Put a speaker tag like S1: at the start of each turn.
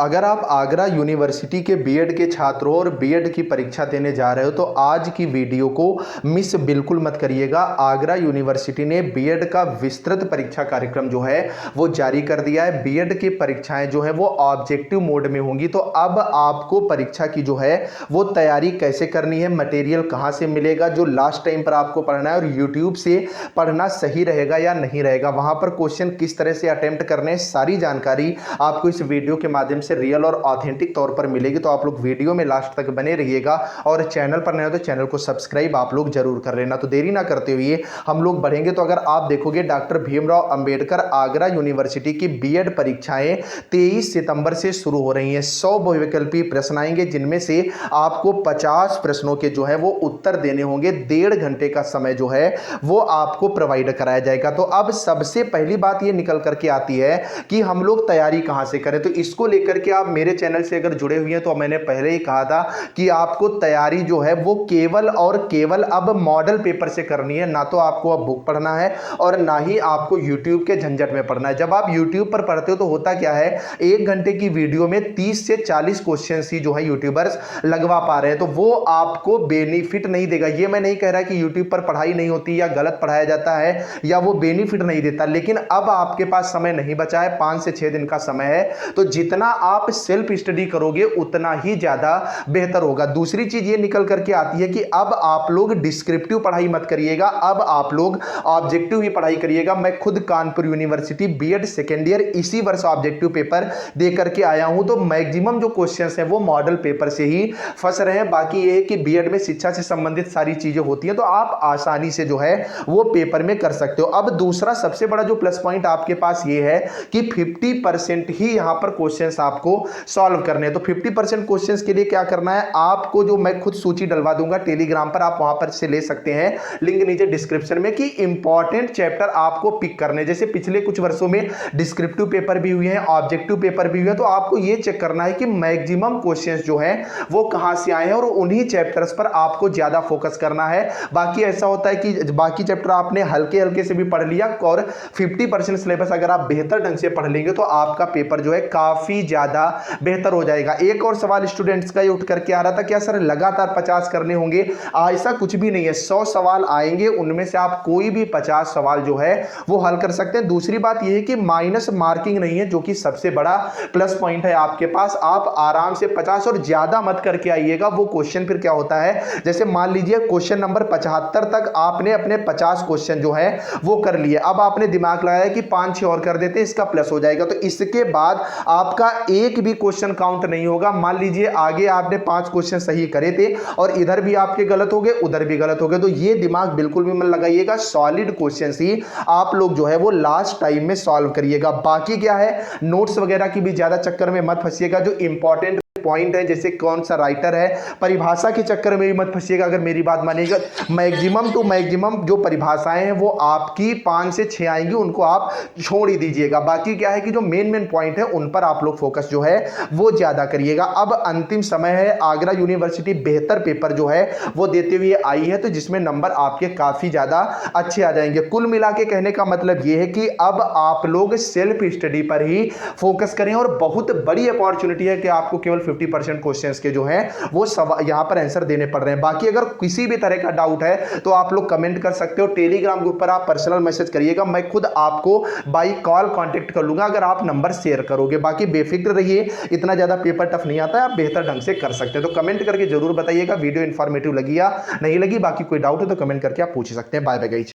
S1: अगर आप आगरा यूनिवर्सिटी के बीएड के छात्रों और बीएड की परीक्षा देने जा रहे हो तो आज की वीडियो को मिस बिल्कुल मत करिएगा। आगरा यूनिवर्सिटी ने बीएड का विस्तृत परीक्षा कार्यक्रम जो है वो जारी कर दिया है। बीएड की परीक्षाएं जो है वो ऑब्जेक्टिव मोड में होंगी। तो अब आपको परीक्षा की जो है वो तैयारी कैसे करनी है, मटेरियल कहां से मिलेगा, जो लास्ट टाइम पर आपको पढ़ना है, और यूट्यूब से पढ़ना सही रहेगा या नहीं रहेगा, वहां पर क्वेश्चन किस तरह से अटेम्प्ट करने हैं, सारी जानकारी आपको इस वीडियो के माध्यम से रियल और ऑथेंटिक तौर पर मिलेगी। तो आप लोग वीडियो में लास्ट तक बने रहिएगा और चैनल पर नए हो तो चैनल को सब्सक्राइब आप लोग जरूर कर लेना। तो देरी ना करते हुए हम लोग बढ़ेंगे। तो अगर आप देखोगे डॉक्टर भीमराव अंबेडकर आगरा यूनिवर्सिटी की बीएड परीक्षाएं 23 सितंबर से शुरू हो रही हैं। 100 बहुविकल्पीय प्रश्न आएंगे जिनमें से आपको 50 प्रश्नों के जो है वो उत्तर देने होंगे। 1.5 घंटे का समय जो है वो आपको प्रोवाइड कराया जाएगा। तो अब सबसे पहली बात ये निकल करके आती है कि हम लोग तैयारी कहां से करें। तो इसको लेकर के आप मेरे चैनल से अगर जुड़े हुए हैं तो मैंने पहले ही कहा था कि आपको तैयारी जो है वो केवल और केवल अब मॉडल पेपर से करनी है। ना तो आपको अब बुक पढ़ना है और ना ही आपको यूट्यूब के झंझट में पढ़ना है। जब आप यूट्यूब पर पढ़ते हो तो होता क्या है, 1 घंटे की वीडियो में 30 से 40 क्वेश्चन ही जो है यूट्यूबर्स लगवा पा रहे हैं। तो वो आपको बेनिफिट नहीं देगा। ये मैं नहीं कह रहा कि यूट्यूब पर पढ़ाई नहीं होती या गलत पढ़ाया जाता है या वो बेनिफिट नहीं देता, लेकिन अब आपके पास समय नहीं बचा है। 5 से 6 दिन का समय है। तो जितना आप सेल्फ स्टडी करोगे उतना ही ज्यादा बेहतर होगा। दूसरी चीज ये निकल करके आती है कि अब आप लोग डिस्क्रिप्टिव पढ़ाई मत करिएगा, अब आप लोग ऑब्जेक्टिव ही पढ़ाई करिएगा। मैं खुद Kanpur university BEd second year इसी वर्ष ऑब्जेक्टिव पेपर दे करके आया हूं। तो मैक्सिमम जो क्वेश्चंस हैं वो मॉडल पेपर से ही फंस रहे हैं। बाकी ये है कि बीएड में शिक्षा से संबंधित सारी चीजें होती हैं तो आप आसानी से जो है वो पेपर में कर सकते हो। अब दूसरा सबसे बड़ा जो प्लस पॉइंट आपके पास ये है कि 50% ही यहां पर क्वेश्चंस आपको सॉल्व करने हैं। तो 50% क्वेश्चंस के लिए क्या करना है, आपको जो मैं खुद सूची डलवा दूंगा टेलीग्राम पर, आप वहां पर से ले सकते हैं, लिंक नीचे डिस्क्रिप्शन में, कि इंपॉर्टेंट चैप्टर आपको पिक करने। जैसे पिछले कुछ वर्षों में डिस्क्रिप्टिव पेपर भी हुए हैं, ऑब्जेक्टिव पेपर भी हुए हैं, तो आपको यह चेक करना है कि मैक्सिमम क्वेश्चंस जो हैं वो कहां से आए हैं और उन्हीं चैप्टर्स पर आपको ज्यादा फोकस करना है। बाकी ऐसा होता है कि बाकी चैप्टर आपने हल्के हल्के से भी पढ़ लिया और 50% सिलेबस अगर आप बेहतर ढंग से पढ़ लेंगे तो आपका पेपर जो है काफी ज्यादा बेहतर हो जाएगा। एक और सवाल स्टूडेंट्स का ये उठ करके आ रहा था, क्या सर लगातार 50 करने होंगे? ऐसा कुछ भी नहीं है। 100 सवाल आएंगे, उनमें से आप कोई भी 50 सवाल जो है वो हल कर सकते हैं। दूसरी बात यह है कि माइनस मार्किंग नहीं है, जो कि सबसे बड़ा प्लस पॉइंट है आपके पास। आप आराम से 50 और ज्यादा मत करके आइएगा। वो क्वेश्चन फिर क्या होता है, जैसे मान लीजिए क्वेश्चन नंबर 75 तक आपने अपने 50 क्वेश्चन जो है वो कर लिए, अब आपने दिमाग लगाया कि 5-6 और कर देते इसका प्लस हो जाएगा, तो इसके बाद आपका एक भी क्वेश्चन काउंट नहीं होगा। मान लीजिए आगे आपने 5 क्वेश्चन सही करे थे और इधर भी आपके गलत हो गए, उधर भी गलत हो गए, तो ये दिमाग बिल्कुल भी मत लगाइएगा। सॉलिड क्वेश्चन ही आप लोग जो है वो लास्ट टाइम में सॉल्व करिएगा। बाकी क्या है, नोट्स वगैरह की भी ज्यादा चक्कर में मत फंसिएगा। जो इंपॉर्टेंट पॉइंट है, जैसे कौन सा राइटर है, परिभाषा के चक्कर में भी मत फंसिएगा। अगर मेरी बात मानिएगा, मैक्सिमम टू मैक्सिमम जो परिभाषाएं हैं वो आपकी 5 से 6 आएंगी, उनको आप छोड़ ही दीजिएगा। बाकी क्या है कि जो मेन पॉइंट है उन पर आप लोग फोकस जो है वो ज्यादा करिएगा। अब अंतिम समय है, आगरा यूनिवर्सिटी बेहतर पेपर जो है वो देते हुए आई है, तो जिसमें नंबर आपके काफी ज्यादा अच्छे आ जाएंगे। कुल मिला के कहने का मतलब यह है कि अब आप लोग सेल्फ स्टडी पर ही फोकस करें और बहुत बड़ी अपॉर्चुनिटी है कि आपको केवल 50% क्वेश्चंस के जो हैं वो यहां पर आंसर देने पड़ रहे हैं। बाकी अगर किसी भी तरह का डाउट है तो आप लोग कमेंट कर सकते हो। टेलीग्राम ग्रुप पर आप पर्सनल मैसेज करिएगा, मैं खुद आपको बाय कॉल कांटेक्ट कर लूंगा अगर आप नंबर शेयर करोगे। बाकी बेफिक्र रहिए, इतना ज्यादा पेपर टफ नहीं आता है, आप बेहतर ढंग से कर सकते हैं। तो कमेंट करके जरूर बताइएगा वीडियो इंफॉर्मेटिव लगी या नहीं लगी। बाकी कोई डाउट है तो कमेंट करके आप पूछ सकते हैं। Bye bye guys.